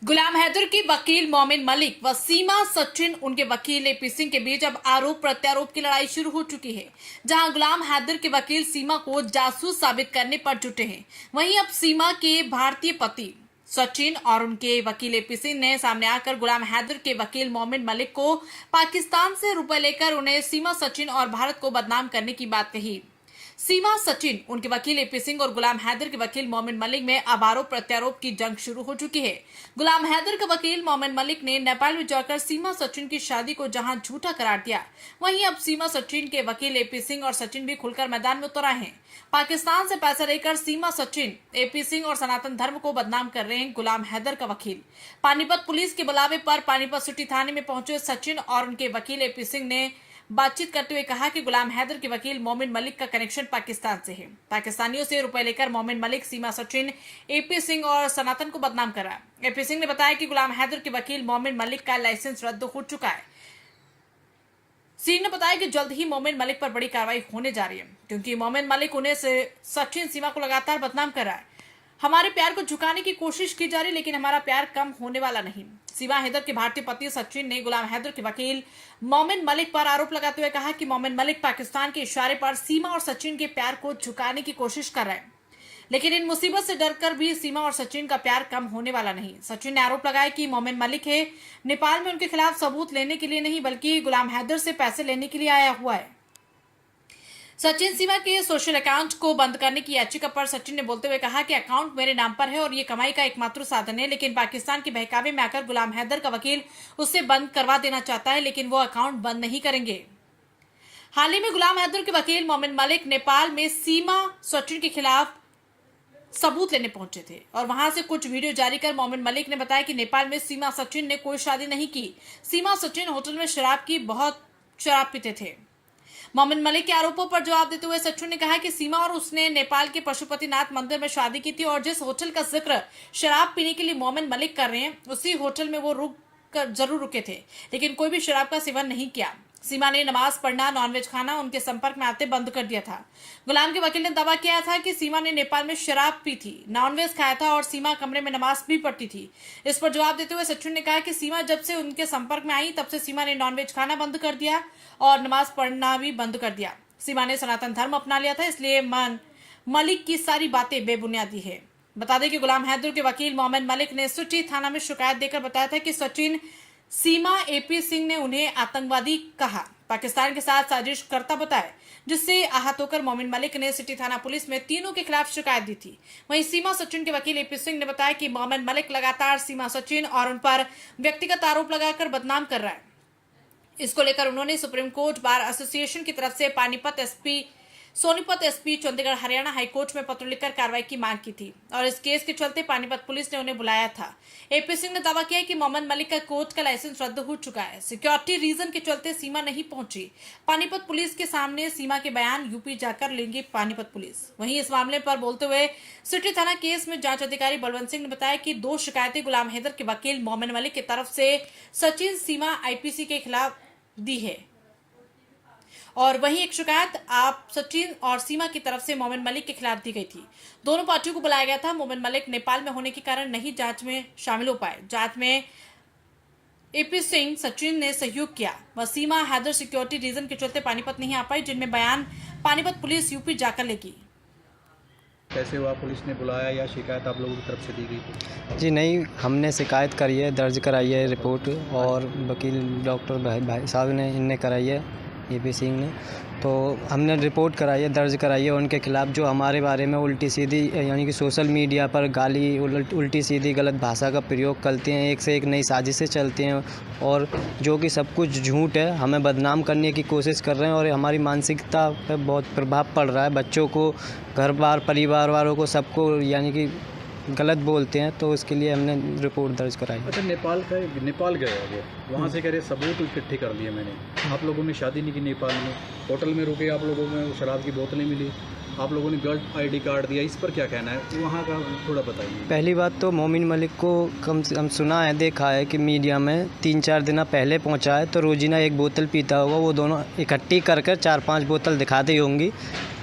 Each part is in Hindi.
गुलाम हैदर की वकील मोमिन मलिक व सीमा सचिन उनके वकील एपी सिंह के बीच अब आरोप प्रत्यारोप की लड़ाई शुरू हो चुकी है। जहां गुलाम हैदर के वकील सीमा को जासूस साबित करने पर जुटे हैं, वहीं अब सीमा के भारतीय पति सचिन और उनके वकील एपी सिंह ने सामने आकर गुलाम हैदर के वकील मोमिन मलिक को पाकिस्तान से रुपए लेकर उन्हें सीमा सचिन और भारत को बदनाम करने की बात कही। सीमा सचिन, उनके वकील एपी सिंह और गुलाम हैदर के वकील मोमिन मलिक में अब आरोप प्रत्यारोप की जंग शुरू हो चुकी है। गुलाम हैदर का वकील मोमिन मलिक ने नेपाल में जाकर सीमा सचिन की शादी को जहां झूठा करार दिया, वहीं अब सीमा सचिन के वकील एपी सिंह और सचिन भी खुलकर मैदान में उतर आए हैं। पाकिस्तान से पैसा लेकर सीमा सचिन, एपी सिंह और सनातन धर्म को बदनाम कर रहे हैं गुलाम हैदर का वकील। पानीपत पुलिस के बुलावे पर पानीपत सिटी थाने में पहुंचे सचिन और उनके वकील एपी सिंह ने बातचीत करते हुए कहा कि गुलाम हैदर के वकील मोमिन मलिक का कनेक्शन पाकिस्तान से है। पाकिस्तानियों से रुपए लेकर मोमिन मलिक सीमा सचिन, एपी सिंह और सनातन को बदनाम कर रहा है। एपी सिंह ने बताया कि गुलाम हैदर के वकील मोमिन मलिक का लाइसेंस रद्द हो चुका है। सिंह ने बताया कि जल्द ही मोमिन मलिक पर बड़ी कार्रवाई होने जा रही है, क्योंकि मोमिन मलिक उन्हें सचिन सीमा को लगातार बदनाम कर रहा है। हमारे प्यार को झुकाने की कोशिश की जा रही, लेकिन हमारा प्यार कम होने वाला नहीं। सीमा हैदर के भारतीय पति सचिन ने गुलाम हैदर के वकील मोमिन मलिक पर आरोप लगाते हुए कहा कि मोमिन मलिक पाकिस्तान के इशारे पर सीमा और सचिन के प्यार को झुकाने की कोशिश कर रहे हैं, लेकिन इन मुसीबत से डरकर भी सीमा और सचिन का प्यार कम होने वाला नहीं। सचिन ने आरोप लगाया कि मोमिन मलिक है नेपाल में उनके खिलाफ सबूत लेने के लिए नहीं, बल्कि गुलाम हैदर से पैसे लेने के लिए आया हुआ है। सचिन सीमा के सोशल अकाउंट को बंद करने की याचिका पर सचिन ने बोलते हुए कहा कि अकाउंट मेरे नाम पर है और ये कमाई का एकमात्र साधन है, लेकिन पाकिस्तान के बहकावे में आकर गुलाम हैदर का वकील उससे बंद करवा देना चाहता है, लेकिन वो अकाउंट बंद नहीं करेंगे। हाल ही में गुलाम हैदर के वकील मोमिन मलिक नेपाल में सीमा सचिन के खिलाफ सबूत लेने पहुंचे थे और वहां से कुछ वीडियो जारी कर मोमिन मलिक ने बताया कि नेपाल में सीमा सचिन ने कोई शादी नहीं की। सीमा सचिन होटल में बहुत शराब पीते थे। मोमिन मलिक के आरोपों पर जवाब देते हुए सचिन ने कहा कि सीमा और उसने नेपाल के पशुपतिनाथ मंदिर में शादी की थी और जिस होटल का जिक्र शराब पीने के लिए मोमिन मलिक कर रहे हैं, उसी होटल में वो जरूर रुके थे, लेकिन कोई भी शराब का सेवन नहीं किया। सीमा ने नमाज पढ़ना, नॉनवेज खाना उनके संपर्क में आते बंद कर दिया था। गुलाम के वकील ने दावा किया था कि सीमा ने नेपाल में शराब पी थी, नॉनवेज खाया था और सीमा कमरे में नमाज भी पढ़ती थी। इस पर जवाब देते हुए सचिन ने कहा कि सीमा जब से उनके संपर्क में आई, तब से सीमा ने नॉनवेज खाना बंद कर दिया और नमाज पढ़ना भी बंद कर दिया। सीमा ने सनातन धर्म अपना लिया था, इसलिए मलिक की सारी बातें बेबुनियादी है। बता दें कि गुलाम हैदर के वकील मोमिन मलिक ने सिटी थाना में शिकायत देकर बताया था कि सचिन, सीमा, एपी सिंह ने उन्हें आतंकवादी कहा, पाकिस्तान के साथ साजिश करता बताया, जिससे आहत होकर मोमिन मलिक ने सिटी थाना पुलिस में तीनों के खिलाफ शिकायत दी थी। वहीं सीमा सचिन के वकील एपी सिंह ने बताया कि मोमिन मलिक लगातार सीमा सचिन और उन पर व्यक्तिगत आरोप लगाकर बदनाम कर रहा है। इसको लेकर उन्होंने सुप्रीम कोर्ट बार एसोसिएशन की तरफ से सोनीपत एसपी चंडीगढ़ हरियाणा हाईकोर्ट में पत्र लिखकर कार्रवाई की मांग की थी और इस केस के चलते पानीपत पुलिस ने उन्हें बुलाया था। एपी सिंह ने दावा किया कि मोमिन मलिक का कोर्ट का लाइसेंस रद्द हो चुका है। सिक्योरिटी रीजन के चलते सीमा नहीं पहुंची। पानीपत पुलिस के सामने सीमा के बयान यूपी जाकर लेंगे पानीपत पुलिस। वहीं इस मामले पर बोलते हुए सिटी थाना केस में जांच अधिकारी बलवंत सिंह ने बताया कि 2 शिकायतें गुलाम हैदर के वकील मोमिन मलिक की तरफ से सचिन, सीमा, आईपीसी के खिलाफ दी है और वहीं एक शिकायत आप सचिन और सीमा की तरफ से मोमिन मलिक के खिलाफ दी गई थी। दोनों पार्टियों को बुलाया गया था। मोमिन मलिक नेपाल में होने के कारण नहीं जांच में शामिल हो पाए। जांच में एपी सिंह, सचिन ने सहयोग किया व सीमा हैदर सिक्योरिटी रीजन के चलते पानीपत नहीं आ पाई, जिनमें बयान पानीपत पुलिस यूपी जाकर लेगी। कैसे हुआ, पुलिस ने बुलाया या शिकायत आप लोगों की तरफ से दी गई थी? जी नहीं, हमने शिकायत करी है, दर्ज कराई है रिपोर्ट और वकील डॉक्टर भाई साहब ने इनने कराई है, एपी सिंह ने, तो हमने रिपोर्ट कराई है, दर्ज कराई है उनके खिलाफ, जो हमारे बारे में उल्टी सीधी यानी कि सोशल मीडिया पर गाली, उल्टी सीधी गलत भाषा का प्रयोग करते हैं, एक से एक नई साजिशें चलती हैं और जो कि सब कुछ झूठ है, हमें बदनाम करने की कोशिश कर रहे हैं और हमारी मानसिकता पर बहुत प्रभाव पड़ रहा है। बच्चों को, घर बार, परिवार वालों को, सबको यानी कि गलत बोलते हैं, तो उसके लिए हमने रिपोर्ट दर्ज कराई। अच्छा, नेपाल गए वो, वहाँ से कह रहे सबूत इकट्ठे कर लिए मैंने। आप लोगों ने शादी नहीं की नेपाल में, होटल में रुके, आप लोगों में शराब की बोतलें मिली, आप लोगों ने गलत आईडी कार्ड दिया, इस पर क्या कहना है वहाँ का, थोड़ा बताइए। पहली बात तो मोमिन मलिक को कम से कम सुना है, देखा है कि मीडिया में 3-4 दिन पहले पहुँचा है, तो रोजीना 1 बोतल पीता होगा। वो दोनों इकट्ठी कर 4-5 बोतल दिखाती होंगी,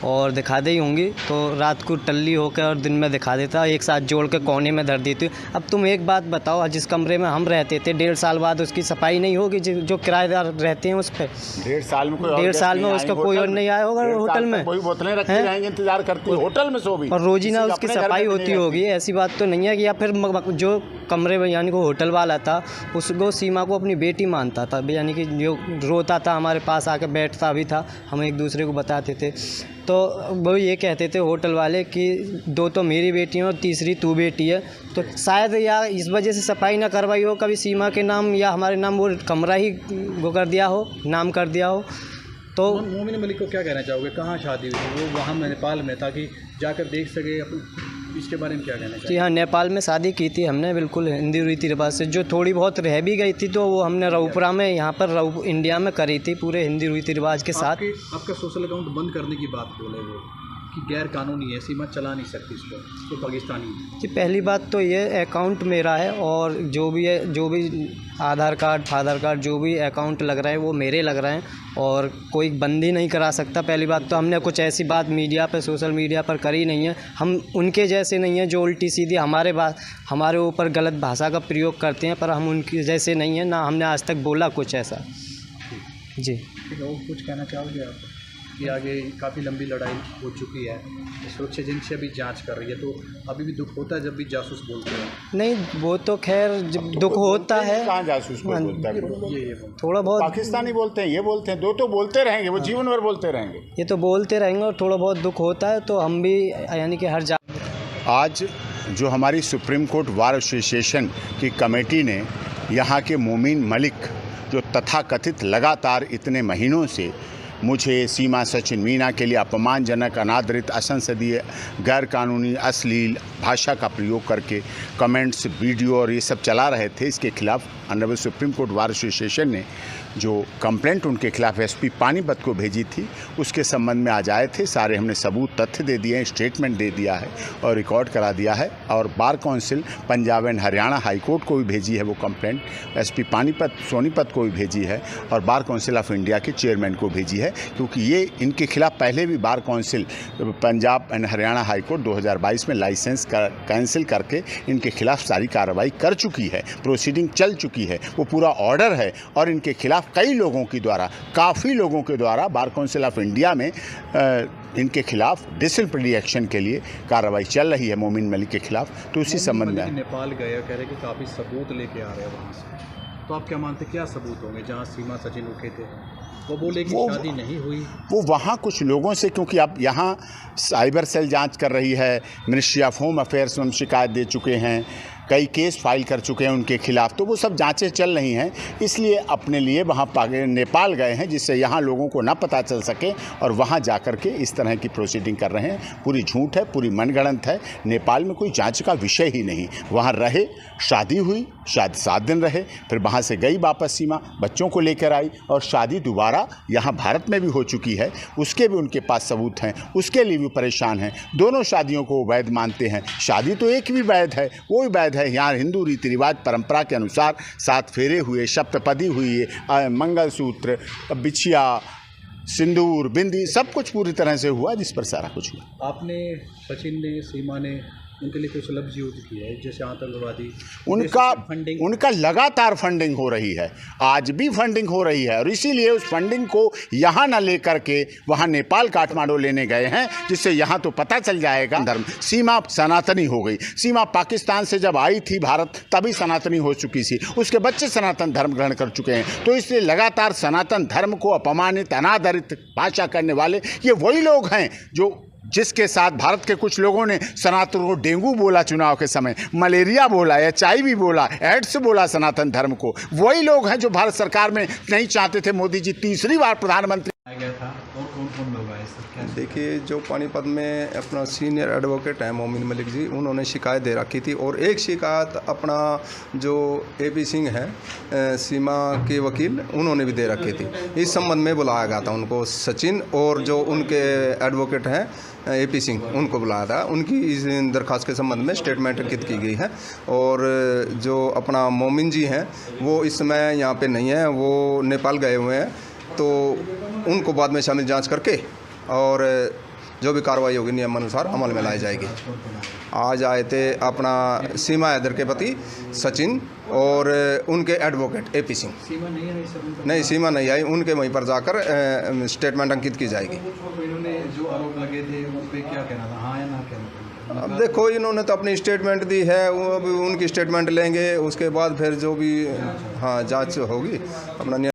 और दिखा दी होंगी तो रात को टल्ली होकर और दिन में दिखा देता, एक साथ जोड़ के कोने में धर देती। अब तुम एक बात बताओ, जिस कमरे में हम रहते थे 1.5 साल बाद उसकी सफाई नहीं होगी, जो किराएदार रहते हैं उस पर 1.5 साल में उसका कोई और नहीं आया होगा होटल में, वही बोतलें रखी रहेंगी, इंतजार करती है होटल में सो भी, और रोजीना उसकी सफाई होती होगी। ऐसी बात तो नहीं है कि, या फिर जो कमरे में यानी कि होटल वाला था उसको सीमा को अपनी बेटी मानता था, यानी कि जो रोता था हमारे पास आके बैठता भी था, हम एक दूसरे को बताते थे। तो वो ये कहते थे होटल वाले कि 2 तो मेरी बेटी हैं और तीसरी तू बेटी है। तो शायद या इस वजह से सफाई ना करवाई हो कभी सीमा के नाम या हमारे नाम, वो कमरा ही वो कर दिया हो, नाम कर दिया हो। तो मोमिन मलिक को क्या कहना चाहोगे, कहाँ शादी हुई थी? वो वहाँ नेपाल में, ताकि जाकर देख सके, इसके बारे में क्या कहना चाहिए? जी हाँ, नेपाल में शादी की थी हमने, बिल्कुल हिंदी रीति रिवाज से। जो थोड़ी बहुत रह भी गई थी तो वो हमने रऊपुरा में, यहाँ पर इंडिया में करी थी, पूरे हिंदी रीति रिवाज के साथ। आपका सोशल अकाउंट बंद करने की बात बोले वो कि गैर कानूनी है, सीमा चला नहीं सकती इसको, तो पाकिस्तानी है। जी, पहली बात तो ये अकाउंट मेरा है और जो भी है, जो भी आधार कार्ड, फादर कार्ड, जो भी अकाउंट लग रहे हैं वो मेरे लग रहे हैं और कोई बंदी नहीं करा सकता। पहली बात तो हमने कुछ ऐसी बात मीडिया पे, सोशल मीडिया पर करी नहीं है। हम उनके जैसे नहीं हैं जो उल्टी सीधी हमारे ऊपर गलत भाषा का प्रयोग करते हैं, पर हम उनके जैसे नहीं हैं, ना हमने आज तक बोला कुछ ऐसा। जी, कुछ कहना चाहोगे आप कि आगे काफ़ी लंबी लड़ाई हो चुकी है, सुरक्षा एजेंसी अभी जांच कर रही है, तो अभी भी दुख होता है जब भी जासूस बोलते हैं? नहीं, वो तो खैर दुख होता है। कहाँ जासूस बोलता है? ये थोड़ा बहुत पाकिस्तानी बोलते हैं, ये बोलते हैं, 2 तो बोलते रहेंगे, वो जीवन भर बोलते रहेंगे। ये तो बोलते रहेंगे और थोड़ा बहुत दुख होता है, तो हम भी यानी कि हर आज जो हमारी सुप्रीम कोर्ट बार एसोसिएशन की कमेटी ने यहाँ के मोमिन मलिक, जो तथाकथित लगातार इतने महीनों से मुझे, सीमा, सचिन, मीना के लिए अपमानजनक, अनादरित, असंसदीय, गैरकानूनी, अश्लील भाषा का प्रयोग करके कमेंट्स, वीडियो और ये सब चला रहे थे, इसके खिलाफ honourable supreme court bar association ने जो कंप्लेंट उनके खिलाफ एसपी पानीपत को भेजी थी, उसके संबंध में आज आए थे। सारे हमने सबूत, तथ्य दे दिए हैं, स्टेटमेंट दे दिया है और रिकॉर्ड करा दिया है। और bar council Punjab and Haryana high court को भी भेजी है वो कंप्लेंट, एसपी पानीपत, सोनीपत को भी भेजी है और बार काउंसिल ऑफ इंडिया के चेयरमैन को भेजी है, क्योंकि ये इनके खिलाफ पहले भी bar council Punjab and Haryana high court 2022 में लाइसेंस कैंसिल करके इनके खिलाफ सारी कार्रवाई कर चुकी है, प्रोसीडिंग चल चुकी है, वो पूरा ऑर्डर है और इनके खिलाफ कई लोगों के द्वारा, काफ़ी लोगों के द्वारा बार काउंसिल ऑफ इंडिया में इनके खिलाफ डिसिप्लिनरी एक्शन के लिए कार्रवाई चल रही है मोमिन मलिक के खिलाफ। तो उसी संबंध में नेपाल गए, कह रहे कि काफ़ी सबूत लेके आ रहे हैं वहाँ से, तो आप क्या मानते, क्या सबूत होंगे? जहाँ सीमा, सचिन रुके थे वो बोले कि शादी नहीं हुई, वो वहाँ कुछ लोगों से, क्योंकि अब यहाँ साइबर सेल जांच कर रही है, मिनिस्ट्री ऑफ होम अफेयर्स में हम शिकायत दे चुके हैं, कई केस फाइल कर चुके हैं उनके खिलाफ, तो वो सब जांचें चल रही हैं, इसलिए अपने लिए वहाँ नेपाल गए हैं, जिससे यहाँ लोगों को ना पता चल सके और वहाँ जा कर के इस तरह की प्रोसीडिंग कर रहे हैं। पूरी झूठ है, पूरी मनगढ़ंत है। नेपाल में कोई जांच का विषय ही नहीं। वहाँ रहे, शादी हुई, शायद 7 दिन रहे, फिर वहाँ से गई वापस सीमा, बच्चों को लेकर आई और शादी दोबारा यहाँ भारत में भी हो चुकी है, उसके भी उनके पास सबूत हैं, उसके लिए भी परेशान हैं। दोनों शादियों को वैध मानते हैं, शादी तो एक भी वैध है, वो भी वैध है। यहाँ हिंदू रीति रिवाज परंपरा के अनुसार 7 फेरे हुए, सप्तपदी हुई, मंगलसूत्र, बिछिया, सिंदूर, बिंदी, सब कुछ पूरी तरह से हुआ, जिस पर सारा कुछ हुआ। आपने, सचिन ने, सीमा ने उनके लिए कुछ लफ्ज़ यूज किया है, जैसे आतंकवादी, उनका लगातार फंडिंग हो रही है, आज भी फंडिंग हो रही है और इसीलिए उस फंडिंग को यहाँ ना लेकर के वहाँ नेपाल, काठमांडू लेने गए हैं, जिससे यहाँ तो पता चल जाएगा धर्म। सीमा सनातनी हो गई, सीमा पाकिस्तान से जब आई थी भारत तभी सनातनी हो चुकी थी, उसके बच्चे सनातन धर्म ग्रहण कर चुके हैं। तो इसलिए लगातार सनातन धर्म को अपमानित, अनादरित भाषा करने वाले ये वही लोग हैं जिसके साथ भारत के कुछ लोगों ने सनातन को डेंगू बोला, चुनाव के समय मलेरिया बोला, HIV बोला, एड्स बोला सनातन धर्म को। वही लोग हैं जो भारत सरकार में नहीं चाहते थे मोदी जी तीसरी बार प्रधानमंत्री गया था। और कौन लोग आए सर? देखिए, जो पानीपत में अपना सीनियर एडवोकेट हैं मोमिन मलिक जी, उन्होंने शिकायत दे रखी थी और एक शिकायत अपना जो AP सिंह हैं, सीमा के वकील, उन्होंने भी दे रखी थी। इस संबंध में बुलाया गया था उनको, सचिन और जो उनके एडवोकेट हैं AP सिंह, उनको बुलाया था। उनकी इस दरख्वास्त के संबंध में स्टेटमेंट अंकित की गई है और जो अपना मोमिन जी हैं वो इस समय यहाँ पे नहीं है, वो नेपाल गए हुए हैं, तो उनको बाद में शामिल जांच करके और जो भी कार्रवाई होगी नियम अनुसार अमल में लाई जाएगी। आज आए थे अपना सीमा हैदर के पति सचिन और उनके एडवोकेट AP सिंह। सीमा नहीं है सर? नहीं, सीमा नहीं आई, उनके वहीं पर जाकर स्टेटमेंट अंकित की जाएगी। इन्होंने जो आरोप लगे थे उन पे क्या कहना था, हाँ या ना कहना था? अब देखो, इन्होंने तो अपनी स्टेटमेंट दी है, वो अभी उनकी स्टेटमेंट लेंगे, उसके बाद फिर जो भी हाँ जांच होगी अपना